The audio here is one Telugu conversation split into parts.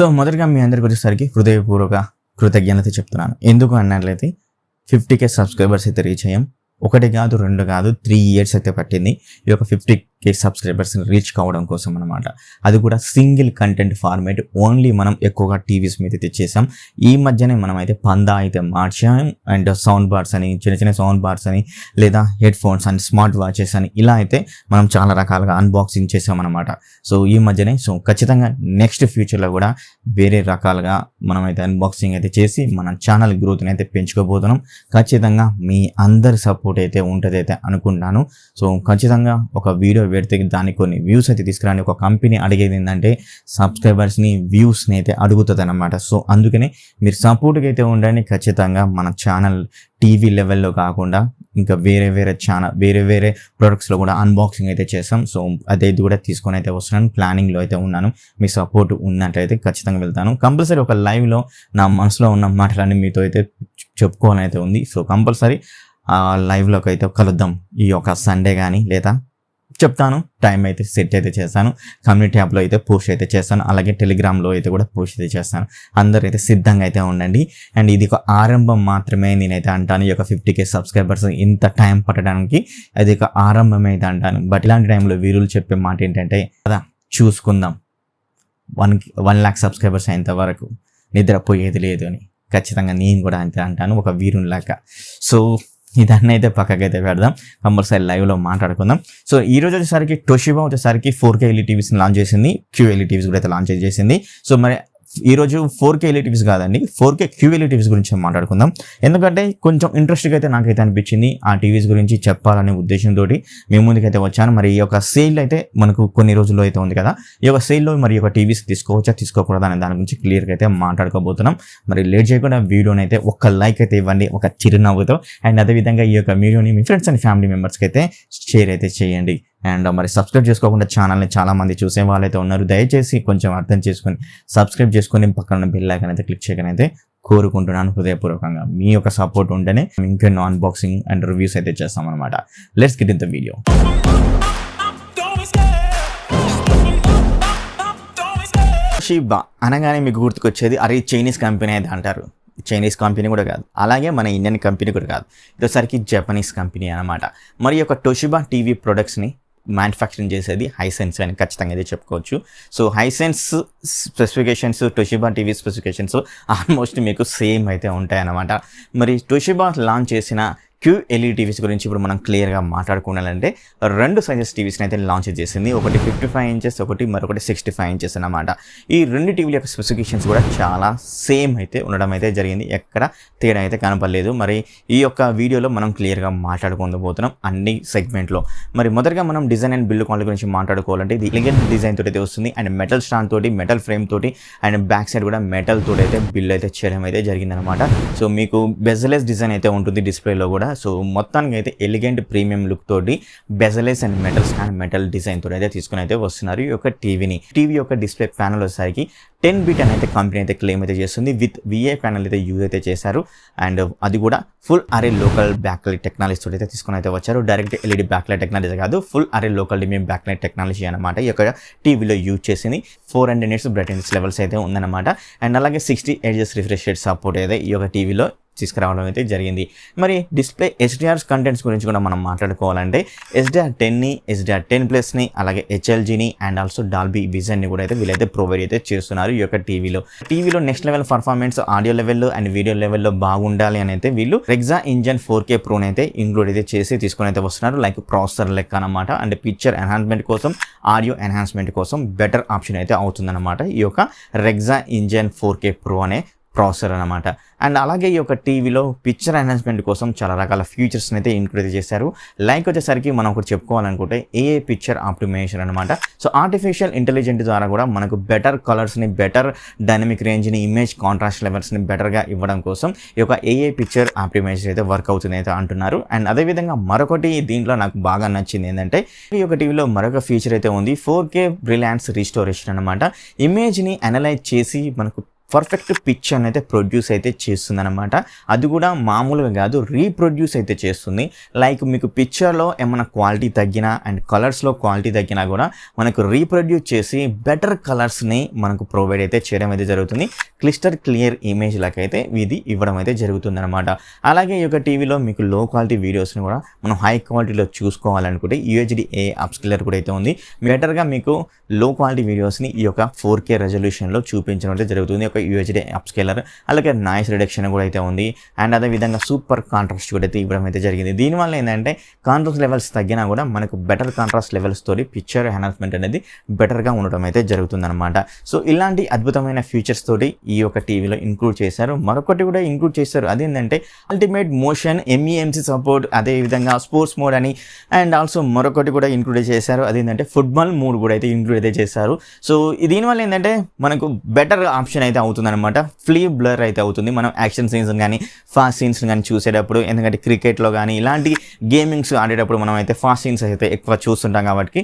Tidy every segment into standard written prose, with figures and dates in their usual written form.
సో మొదటగా మీ అందరికి వచ్చేసరికి హృదయపూర్వక కృతజ్ఞత చెప్తున్నాను. ఎందుకు అన్నట్లయితే 50K సబ్స్క్రైబర్స్ అయితే రీచ్ అయ్యాం. 1 కాదు 2 కాదు 3 years అయితే పట్టింది ఈ యొక్క 50K సబ్స్క్రైబర్స్ని రీచ్ కావడం కోసం అనమాట. అది కూడా సింగిల్ కంటెంట్ ఫార్మేట్ ఓన్లీ మనం ఎక్కువగా టీవీస్ మీద తెచ్చేసాం. ఈ మధ్యనే మనం అయితే పందా అయితే మార్చాం. అండ్ సౌండ్ బార్స్ అని చిన్న సౌండ్ బార్స్ అని లేదా హెడ్ ఫోన్స్ అని స్మార్ట్ వాచెస్ అని ఇలా అయితే మనం చాలా రకాలుగా అన్బాక్సింగ్ చేసాం అనమాట. సో ఈ మధ్యనే ఖచ్చితంగా నెక్స్ట్ ఫ్యూచర్లో కూడా వేరే రకాలుగా మనం అయితే అన్బాక్సింగ్ అయితే చేసి మన ఛానల్ గ్రోత్ని అయితే పెంచుకోబోతున్నాం. ఖచ్చితంగా మీ అందరి సపోర్ట్ అయితే ఉంటుంది అయితే అనుకుంటాను. సో ఖచ్చితంగా ఒక వీడియో పెడితే దానికి కొన్ని వ్యూస్ అయితే తీసుకురాని ఒక కంపెనీ అడిగేది ఏంటంటే సబ్స్క్రైబర్స్ని వ్యూస్ని అయితే అడుగుతుంది అనమాట. సో అందుకనే మీరు సపోర్ట్గా అయితే ఉండండి. ఖచ్చితంగా మన ఛానల్ టీవీ లెవెల్లో కాకుండా ఇంకా వేరే ప్రొడక్ట్స్లో కూడా అన్బాక్సింగ్ అయితే చేస్తాం. సో అదే ఇది కూడా తీసుకొని అయితే వస్తున్నాను. ప్లానింగ్లో అయితే ఉన్నాను. మీ సపోర్ట్ ఉన్నట్లయితే ఖచ్చితంగా వెళ్తాను. కంపల్సరీ ఒక లైవ్లో నా మనసులో ఉన్న మాటలన్నీ మీతో అయితే చెప్పుకోవాలని అయితే ఉంది. సో కంపల్సరీ లైవ్లోకి అయితే కలుద్దాం ఈ యొక్క సండే కానీ లేదా చెప్తాను. టైం అయితే సెట్ అయితే చేస్తాను. కమ్యూనిటీ యాప్లో అయితే పోస్ట్ అయితే చేస్తాను. అలాగే టెలిగ్రామ్లో అయితే కూడా పోస్ట్ అయితే చేస్తాను. అందరూ అయితే సిద్ధంగా అయితే ఉండండి. అండ్ ఇది ఒక ఆరంభం మాత్రమే నేనైతే అంటాను. ఈ యొక్క 50K సబ్స్క్రైబర్స్ ఇంత టైం పట్టడానికి అది ఒక ఆరంభం అయితే అంటాను. బట్ ఇలాంటి టైంలో వీరులు చెప్పే మాట ఏంటంటే కదా చూసుకుందాం 1 lakh సబ్స్క్రైబర్స్ అయ్యేంత వరకు నిద్రపోయేది లేదు అని. ఖచ్చితంగా నేను కూడా అంతే అంటాను, ఒక వీరుని లాగా. సో ఇదన్నీ అయితే పక్కకైతే పెడదాం. కంపల్సరీ లైవ్లో మాట్లాడుకుందాం. సో ఈ రోజు వచ్చేసరికి టోషిబా వచ్చేసరికి 4K LED TVస్ని లాంచ్ చేసింది. QLED TVs కూడా అయితే లాంచ్ చేసింది. సో మరి ఈరోజు 4K LED TVs కాదండి, 4K QLED TVs గురించి మాట్లాడుకుందాం. ఎందుకంటే కొంచెం ఇంట్రెస్ట్గా అయితే నాకైతే అనిపించింది. ఆ టీవీస్ గురించి చెప్పాలనే ఉద్దేశంతో మేము ముందుకైతే వచ్చాను. మరి ఈ యొక్క సేల్ అయితే మనకు కొన్ని రోజుల్లో అయితే ఉంది కదా. ఈ యొక్క సేల్లో మరి ఈ యొక్క టీవీస్ తీసుకోవచ్చా తీసుకోకూడదా అనే దాని గురించి క్లియర్గా అయితే మాట్లాడుకోబోతున్నాం. మరి లేట్ చేయకుండా వీడియోని అయితే ఒక లైక్ అయితే ఇవ్వండి, ఒక చిరునవ్వుతో. అండ్ అదేవిధంగా ఈ యొక్క వీడియోని మీ ఫ్రెండ్స్ అండ్ ఫ్యామిలీ మెంబర్స్కి అయితే షేర్ అయితే చేయండి. అండ్ మరి సబ్స్క్రైబ్ చేసుకోకుండా ఛానల్ని చాలామంది చూసే వాళ్ళైతే ఉన్నారు. దయచేసి కొంచెం అర్థం చేసుకొని సబ్స్క్రైబ్ చేసుకొని పక్కన బెల్ ఐకాన్ అయితే క్లిక్ చేయకనైతే కోరుకుంటున్నాను హృదయపూర్వకంగా. మీ యొక్క సపోర్ట్ ఉంటేనే ఇంకెన్నో అన్బాక్సింగ్ అండ్ రివ్యూస్ అయితే చేస్తాం అనమాట. Let's get in the video. Toshiba అనగానే మీకు గుర్తుకొచ్చేది అరే చైనీస్ కంపెనీ అయితే అంటారు. చైనీస్ కంపెనీ కూడా కాదు, అలాగే మన ఇండియన్ కంపెనీ కూడా కాదు. ఇదోసరికి జపనీస్ కంపెనీ అనమాట. మరి యొక్క టోషిబా టీవీ ప్రొడక్ట్స్ని మ్యానుఫ్యాక్చరింగ్ చేసేది హైసెన్స్ అని ఖచ్చితంగా అయితే చెప్పుకోవచ్చు. So Hisense specifications, Toshiba TV specifications almost మీకు సేమ్ అయితే ఉంటాయన్నమాట. మరి టోషిబా లాంచ్ చేసిన QLED TVs గురించి ఇప్పుడు మనం క్లియర్గా మాట్లాడుకోవాలంటే 2 సైజెస్ టీవీస్ని అయితే లాంచ్ చేసింది. ఒకటి 55 inches, మరొకటి 65 inches అనమాట. ఈ 2 టీవీల యొక్క స్పెసిఫికేషన్స్ కూడా చాలా సేమ్ అయితే ఉండడం అయితే జరిగింది. ఎక్కడ తేడా అయితే కనపడలేదు. మరి ఈ యొక్క వీడియోలో మనం క్లియర్గా మాట్లాడుకోబోతున్నాం అన్ని సెగ్మెంట్లో. మరి మొదటగా మనం డిజైన్ అండ్ బిల్డ్ క్వాలిటీ గురించి మాట్లాడుకోవాలంటే ఇది ఎలిగెంట్ డిజైన్ తోటి అయితే వస్తుంది. అండ్ మెటల్ స్టాండ్ తోటి, మెటల్ ఫ్రేమ్ తోటి అండ్ బ్యాక్ సైడ్ కూడా మెటల్ తోటి అయితే బిల్డ్ అయితే చేయడం అయితే జరిగిందనమాట. సో మీకు బెజలెస్ డిజైన్ అయితే ఉంటుంది డిస్ప్లేలో కూడా. సో మొత్తానికి అయితే ఎలిగెంట్ ప్రీమియం లుక్ తోటి bezels and metal stand, metal design తోటి అయితే తీసుకుని అయితే వస్తున్నారు ఈ యొక్క టీవీ యొక్క డిస్ప్లే ప్యానల్ వచ్చేసరికి 10 అని అయితే కంపెనీ అయితే క్లెయిమ్ అయితే చేస్తుంది. విత్ VA ప్యానల్ అయితే యూజ్ అయితే చేశారు. అండ్ అది కూడా ఫుల్ అరే లోకల్ బ్యాక్లైట్ టెక్నాలజీ తోటి అయితే తీసుకుని అయితే వచ్చారు. డైరెక్ట్ LED బ్యాక్లైట్ టెక్నాలజీ కాదు, ఫుల్ అరే లోకల్ డిమియం బ్యాక్లైట్ టెక్నాలజీ అనమాట. ఈ యొక్క టీవీలో యూజ్ చేసింది. 400 nits బ్రైట్నెస్ లెవెల్స్ అయితే ఉందన్నమాట. అండ్ అలాగే 60 Hz రిఫ్రెష్ రేట్ సపోర్ట్ అయితే ఈ యొక్క టీవీలో తీసుకురావడం అయితే జరిగింది. మరి డిస్ప్లే HDR కంటెంట్స్ గురించి కూడా మనం మాట్లాడుకోవాలంటే HDR10ని, HDR10+ని, అలాగే HLGని అండ్ ఆల్సో డాల్బీ విజన్ని కూడా అయితే వీళ్ళైతే ప్రొవైడ్ అయితే చేస్తున్నారు ఈ యొక్క టీవీలో నెక్స్ట్ లెవెల్ పర్ఫార్మెన్స్ ఆడియో లెవెల్లో అండ్ వీడియో లెవెల్లో బాగుండాలి అని అయితే వీళ్ళు రెగ్జా ఇంజన్ 4K ప్రోని అయితే ఇంక్లూడ్ అయితే చేసి తీసుకొని అయితే వస్తున్నారు. లైక్ ప్రాసెసర్ లెక్క అనమాట. అండ్ పిక్చర్ ఎన్హాన్స్మెంట్ కోసం, ఆడియో ఎన్హాన్స్మెంట్ కోసం బెటర్ ఆప్షన్ అయితే అవుతుందన్నమాట ఈ యొక్క రెగ్జా ఇంజన్ 4K ప్రో అనే ప్రాసెసర్ అనమాట. అండ్ అలాగే ఈ యొక్క టీవీలో పిక్చర్ ఎన్హాన్స్మెంట్ కోసం చాలా రకాల ఫీచర్స్ని అయితే ఇంక్లూడ్ చేశారు. లైక్ వచ్చేసరికి మనం ఒకటి చెప్పుకోవాలనుకుంటే AI పిక్చర్ ఆప్టిమైజేషన్ అనమాట. సో ఆర్టిఫిషియల్ ఇంటెలిజెంట్ ద్వారా కూడా మనకు బెటర్ కలర్స్ని, బెటర్ డైనమిక్ రేంజ్ని, ఇమేజ్ కాంట్రాస్ట్ లెవెల్స్ని బెటర్గా ఇవ్వడం కోసం ఈ యొక్క AI పిక్చర్ ఆప్టిమైజేషన్ అయితే వర్క్ అవుతుంది అయితే అంటున్నారు. అండ్ అదేవిధంగా మరొకటి దీంట్లో నాకు బాగా నచ్చింది ఏంటంటే ఈ యొక్క టీవీలో మరొక ఫీచర్ అయితే ఉంది, 4K బ్రిలియన్స్ రిస్టోరేషన్ అనమాట. ఇమేజ్ని అనలైజ్ చేసి మనకు పర్ఫెక్ట్ పిక్చర్ అయితే ప్రొడ్యూస్ అయితే చేస్తుంది అనమాట. అది కూడా మామూలుగా కాదు, రీప్రొడ్యూస్ అయితే చేస్తుంది. లైక్ మీకు పిక్చర్లో ఏమైనా క్వాలిటీ తగ్గినా అండ్ కలర్స్లో క్వాలిటీ తగ్గినా కూడా మనకు రీప్రొడ్యూస్ చేసి బెటర్ కలర్స్ని మనకు ప్రొవైడ్ అయితే చేయడం అయితే జరుగుతుంది. క్లియర్ ఇమేజ్ లాకైతే ఇది ఇవ్వడం అయితే జరుగుతుంది అనమాట. అలాగే ఈ యొక్క టీవీలో మీకు లో క్వాలిటీ వీడియోస్ని కూడా మనం హై క్వాలిటీలో చూసుకోవాలనుకుంటే UHD-A అప్స్కేలర్ కూడా అయితే ఉంది. బెటర్గా మీకు లో క్వాలిటీ వీడియోస్ని ఈ యొక్క 4K రెజల్యూషన్లో చూపించడం అయితే జరుగుతుంది ఒక UHD అప్స్కేలర్. అలాగే నాయిస్ రిడక్షన్ కూడా అయితే ఉంది అండ్ అదేవిధంగా సూపర్ కాంట్రాస్ట్ కూడా అయితే ఇవ్వడం అయితే జరిగింది. దీనివల్ల ఏంటంటే కాంట్రాస్ట్ లెవెల్స్ తగ్గినా కూడా మనకు బెటర్ కాంట్రాస్ట్ లెవెల్స్ తోటి పిక్చర్ ఎన్హాన్స్మెంట్ అనేది బెటర్గా ఉండడం అయితే జరుగుతుంది అనమాట. సో ఇలాంటి అద్భుతమైన ఫీచర్స్ తోటి ఈ యొక్క టీవీలో ఇంక్లూడ్ చేశారు. మరొకటి కూడా ఇంక్లూడ్ చేశారు, అదేంటంటే అల్టిమేట్ మోషన్ MEMC సపోర్ట్, అదేవిధంగా స్పోర్ట్స్ మోడ్ అని అండ్ ఆల్సో మరొకటి కూడా ఇంక్లూడ్ చేశారు, అదేంటంటే ఫుట్బాల్ మోడ్ కూడా అయితే ఇంక్లూడ్ అయితే చేశారు. సో దీనివల్ల ఏంటంటే మనకు బెటర్ ఆప్షన్ అయితే అవుతుంది అనమాట. బ్లర్ అయితే అవుతుంది మనం యాక్షన్ సీన్స్ కానీ ఫాస్ట్ సీన్స్ కానీ చూసేటప్పుడు. ఎందుకంటే క్రికెట్లో కానీ ఇలాంటి గేమింగ్స్ ఆడేటప్పుడు మనం అయితే ఫాస్ట్ సీన్స్ అయితే ఎక్కువ చూస్తుంటాం కాబట్టి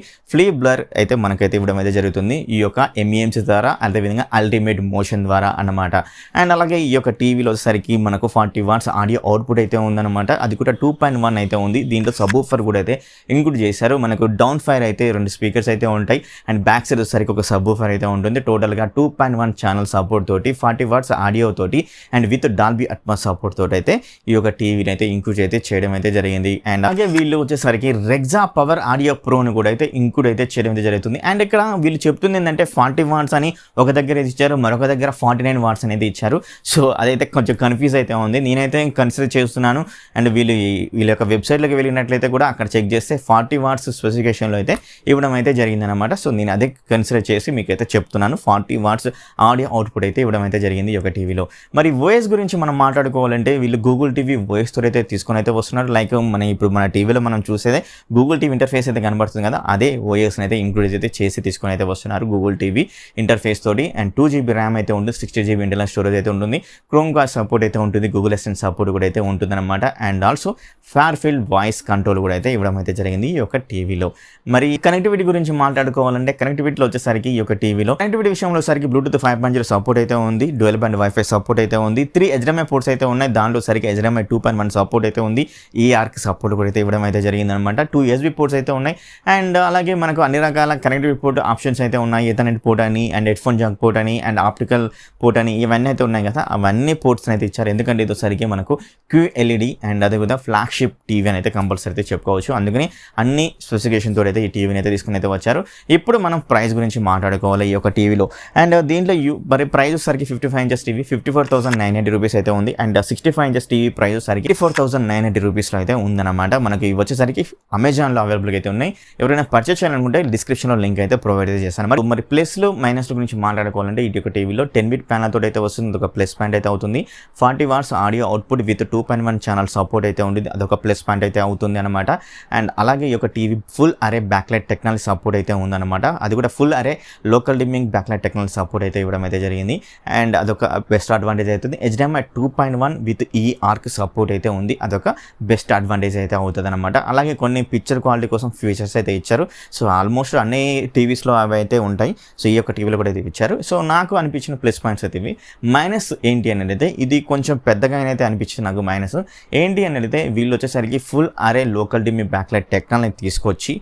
బ్లర్ అయితే మనకైతే ఇవ్వడం అయితే జరుగుతుంది ఈ యొక్క MEMC ద్వారా, అదేవిధంగా అల్టిమేట్ మోషన్ ద్వారా అన్నమాట. అండ్ అలాగే ఈ యొక్క టీవీలో వచ్చేసరికి మనకు 40 వాట్స్ ఆడియో అవుట్పుట్ అయితే ఉందన్నమాట. అది కూడా 2.1 అయితే ఉంది. దీంట్లో సబ్వూఫర్ కూడా అయితే ఇంక్లూడ్ చేశారు. మనకు డౌన్ ఫైర్ అయితే 2 స్పీకర్స్ అయితే ఉంటాయి అండ్ బ్యాక్ సైడ్ వచ్చేసరికి ఒక సబ్వూఫర్ అయితే ఉంటుంది. టోటల్గా 2.1 ఛానల్ సపోర్ట్ తోటి 40 వాట్స్ ఆడియో తోటి and with Dolby Atmos support తోటి అయితే ఈ యొక్క టీవీని అయితే ఇంక్లూడ్ అయితే చేయడం అయితే జరిగింది. అండ్ అలాగే వీళ్ళు వచ్చేసరికి రెగ్జా పవర్ ఆడియో ప్రోని కూడా అయితే ఇంక్లూడ్ అయితే చేయడం అయితే జరుగుతుంది. అండ్ ఇక్కడ వీళ్ళు చెప్తుంది ఏంటంటే 40 వాట్స్ అని ఒక దగ్గర ఇచ్చారు, మరొక దగ్గర 49 వాట్స్ అనేది ఇచ్చారు. సో అదైతే కొంచెం కన్ఫ్యూజ్ అయితే ఉంది. నేనైతే కన్సిడర్ చేస్తున్నాను అండ్ వీళ్ళ యొక్క వెబ్సైట్లోకి వెళ్ళినట్లయితే కూడా అక్కడ చెక్ చేస్తే 40 వాట్స్ స్పెసిఫికేషన్లో అయితే ఇవ్వడం అయితే జరిగిందనమాట. సో నేను అదే కన్సిడర్ చేసి మీకైతే చెప్తున్నాను. 40 వాట్స్ ఆడియో అవుట్పుట్ అయితే ఇవ్వడం అయితే జరిగింది ఈ యొక్క టీవీలో. మరి ఓఎస్ గురించి మనం మాట్లాడుకోవాలంటే వీళ్ళు గూగుల్ టీవీ ఓఎస్ తో అయితే తీసుకొని అయితే వస్తున్నారు. లైక్ ఇప్పుడు మన టీవీలో మనం చూసేదే గూగుల్ టీవీ ఇంటర్ఫేస్ అయితే కనబడుతుంది కదా, అదే ఓఎస్ని అయితే ఇంక్లూడ్ అయితే చేసి తీసుకొని అయితే వస్తున్నారు గూగుల్ టీవీ ఇంటర్ఫేస్ తోటి. అండ్ 2GB ర్యామ్ అయితే ఉంటుంది, 60GB ఇంటర్నల్ స్టోరేజ్ అయితే ఉంటుంది, క్రోమ్ కాస్ట్ సపోర్ట్ అయితే ఉంటుంది, గూగుల్ అసిస్టెంట్ సపోర్ట్ కూడా అయితే ఉంటుంది అనమాట. And also far field voice control కూడా అయితే ఇవ్వడం అయితే జరిగింది ఈ యొక్క టీవీలో. మరి కనెక్టివిటీ గురించి మాట్లాడుకోవాలంటే కనెక్టివిటీలో వచ్చేసరికి ఈ యొక్క టీవీలో కనెక్టివిటీ విషయంలో సరికి బ్లూటూత్ 5.0 సపోర్ట్ అయితే ఉంది, డ్యూయల్ బ్యాండ్ వైఫై సపోర్ట్ అయితే ఉంది, 3 HDMI పోర్ట్స్ అయితే ఉన్నాయి. దాంట్లో సరికి HDMI 2.1 సపోర్ట్ అయితే ఉంది, EARC సపోర్ట్ కూడా అయితే ఇవ్వడం అయితే జరిగింది అనమాట. 2 USB పోర్ట్స్ అయితే ఉన్నాయి అండ్ అలాగే మనకు అన్ని రకాల కనెక్టివిటీ పోర్ట్ ఆప్షన్స్ అయితే ఉన్నాయి. ఎథర్నెట్ పోర్ట్ అని అండ్ హెడ్ఫోన్ జాక్ పోర్ట్ అని అండ్ ఆప్టికల్ పోర్ట్ అని ఇవన్నీ అయితే ఉన్నాయి కదా, అవన్నీ పోర్ట్స్ అయితే ఇచ్చారు. ఎందుకంటే ఇది సరికి మనకు QLED అండ్ అదేవిధంగా ఫ్లాగ్షిప్ టీవీ అని అయితే కంపల్సరీ అయితే చెప్పుకోవచ్చు. అందుకని అన్ని స్పెసిఫికేషన్ తోటి అయితే ఈ టీవీని అయితే తీసుకుని అయితే వచ్చారు. ఇప్పుడు మనం ప్రైస్ గురించి మాట్లాడుకోవాలి ఈ యొక్క టీవీలో. అండ్ దీంట్లో మరి ప్రైస్ సరికి 55 ఇంచెస్ టీవీ 54,990 రూపీస్ అయితే ఉంది అండ్ 65 ఇంచెస్ టీవీ ప్రైస్ సరికి 54,990 రూపీస్లో అయితే ఉందన్నమాట. మనకి వచ్చేసరికి అమెజాన్లో అవైలబుల్గా అయితే ఉన్నాయి. ఎవరైనా పర్చేస్ చేయాలనుకుంటే డిస్క్రిప్షన్లో లింక్ అయితే ప్రొవైడ్ అయితే చేస్తాను. మరి ప్లస్లు మైనస్ల గురించి మాట్లాడుకోవాలంటే ఇటు ఒక టీవీలో 10-bit ప్యానల్ తోటి అయితే వస్తుంది, ఒక ప్లస్ పాయింట్ అయితే అవుతుంది. 40 watts audio output with 2.1 channel support అయితే ఉంటుంది, అదొక ప్లస్ పాయింట్ అయితే అవుతుంది అనమాట. అండ్ అలాగే ఈ యొక్క టీవీ ఫుల్ అరే బ్యాక్లైట్ టెక్నాలజీ సపోర్ట్ అయితే ఉందన్నమాట. అది కూడా ఫుల్ అరే local dimming backlight technology support అయితే ఇవ్వడం అయితే జరిగింది అండ్ అదొక బెస్ట్ అడ్వాంటేజ్ అవుతుంది. HDMI 2.1 విత్ EARC సపోర్ట్ అయితే ఉంది, అదొక బెస్ట్ అడ్వాంటేజ్ అయితే అవుతుంది అనమాట. అలాగే కొన్ని పిక్చర్ క్వాలిటీ కోసం ఫీచర్స్ అయితే ఇచ్చారు. సో ఆల్మోస్ట్ అన్ని టీవీస్లో అవి అయితే ఉంటాయి. సో ఈ యొక్క టీవీలో కూడా అయితే ఇచ్చారు. సో నాకు అనిపించిన ప్లస్ పాయింట్స్ అయితే ఇవి. మైనస్ ఏంటి అనేది అయితే ఇది కొంచెం పెద్దగా అయితే అనిపించింది నాకు. మైనస్ ఏంటి అనేది అయితే వీళ్ళు వచ్చేసరికి ఫుల్ అరే లోకల్ డిమ్మింగ్ బ్యాక్లైట్ టెక్నాలజీ తీసుకొచ్చి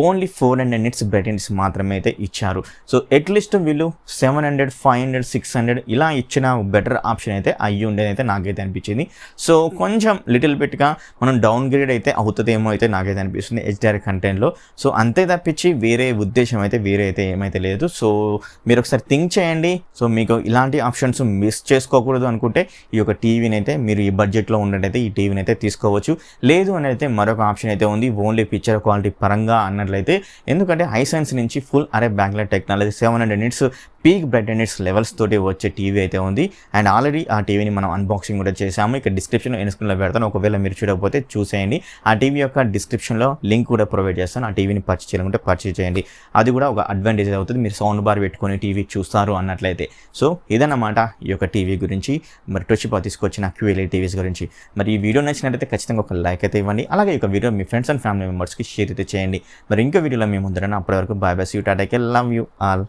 ఓన్లీ 400 నిట్స్ బ్రైట్నెస్ మాత్రమే అయితే ఇచ్చారు. సో అట్లీస్ట్ వీళ్ళు 700, 500, 600 ఇలా ఇచ్చిన బెటర్ ఆప్షన్ అయితే అయ్యి ఉండేది అయితే నాకైతే అనిపించింది. సో కొంచెం లిటిల్ బిట్గా మనం డౌన్ గ్రేడ్ అయితే అవుతుందేమో అయితే నాకైతే అనిపిస్తుంది HDR కంటెంట్లో. సో అంతే తప్పించి వేరే ఉద్దేశం అయితే ఏమైతే లేదు. సో మీరు ఒకసారి థింక్ చేయండి. సో మీకు ఇలాంటి ఆప్షన్స్ మిస్ చేసుకోకూడదు అనుకుంటే ఈ యొక్క టీవీని అయితే మీరు ఈ బడ్జెట్లో ఉన్నట్టయితే ఈ టీవీని అయితే తీసుకోవచ్చు. లేదు అని అయితే మరొక ఆప్షన్ అయితే ఉంది ఓన్లీ పిక్చర్ క్వాలిటీ పరంగా అన్నట్లయితే. ఎందుకంటే హైసెన్స్ నుంచి ఫుల్ అరే backlight technology 700 nits peak brightness levels తోటి వచ్చే టీవీ అయితే ఉంది అండ్ ఆల్రెడీ ఆ టీవీని మనం అన్బాక్సింగ్ కూడా చేసాము. ఇక్కడ డిస్క్రిప్షన్లో స్క్రీన్లో పెడతాను, ఒకవేళ మీరు చూడకపోతే చూసేయండి. ఆ టీవీ యొక్క డిస్క్రిప్షన్లో లింక్ కూడా ప్రొవైడ్ చేస్తాను. ఆ టీవీని పర్చేస్ చేయాలంటే పర్చేస్ చేయండి. అది కూడా ఒక అడ్వాంటేజ్ అవుతుంది మీరు సౌండ్ బార్ పెట్టుకొని టీవీ చూస్తారు అన్నట్లయితే. సో ఇదన్నమాట ఈ యొక్క టీవీ గురించి, మరి టొషిబా తీసుకొచ్చిన QLED టీవీస్ గురించి. మరి ఈ వీడియో నచ్చినట్లయితే ఖచ్చితంగా ఒక లైక్ అయితే ఇవ్వండి. అలాగే ఈ వీడియో మీ ఫ్రెండ్స్ అండ్ ఫ్యామిలీ మెంబర్స్కి షేర్ అయితే చేయండి. మరి ఇంకో వీడియోలో మేము ముందరన్నా అప్పటి వరకు bye bye, see you, tata, love you all.